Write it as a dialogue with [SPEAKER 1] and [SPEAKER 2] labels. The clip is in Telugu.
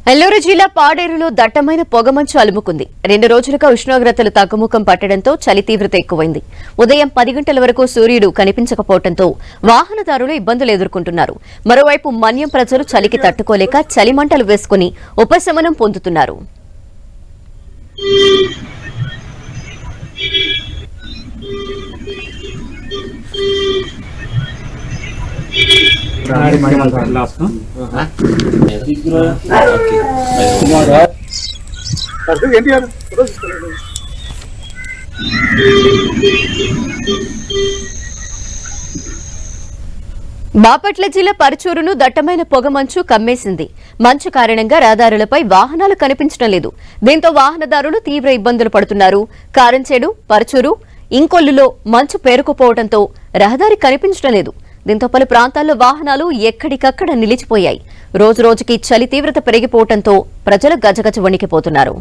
[SPEAKER 1] నెల్లూరు జిల్లా పాడేరులో దట్టమైన పొగమంచు అలుముకుంది. 2 రోజులుగా ఉష్ణోగ్రతలు తగ్గుముఖం పట్టడంతో చలి తీవ్రత ఎక్కువైంది. ఉదయం 10 గంటల వరకు సూర్యుడు కనిపించకపోవడంతో వాహనదారులు ఇబ్బందులు ఎదుర్కొంటున్నారు. మరోవైపు మన్యం ప్రజలు చలికి తట్టుకోలేక చలిమంటలు వేసుకుని ఉపశమనం పొందుతున్నారు. బాపట్ల జిల్లా పరచూరును దట్టమైన పొగమంచు కమ్మేసింది. మంచు కారణంగా రహదారులపై వాహనాలు కనిపించడం లేదు. దీంతో వాహనదారులు తీవ్ర ఇబ్బందులు పడుతున్నారు. కారంచేడు, పరచూరు, ఇంకొల్లులో మంచు పేరుకుపోవడంతో రహదారి కనిపించడం లేదు. దీంతో పలు ప్రాంతాల్లో వాహనాలు ఎక్కడికక్కడ నిలిచిపోయాయి. రోజురోజుకి చలి తీవ్రత పెరిగిపోవడంతో ప్రజలు గజగజ వణికిపోతున్నారు.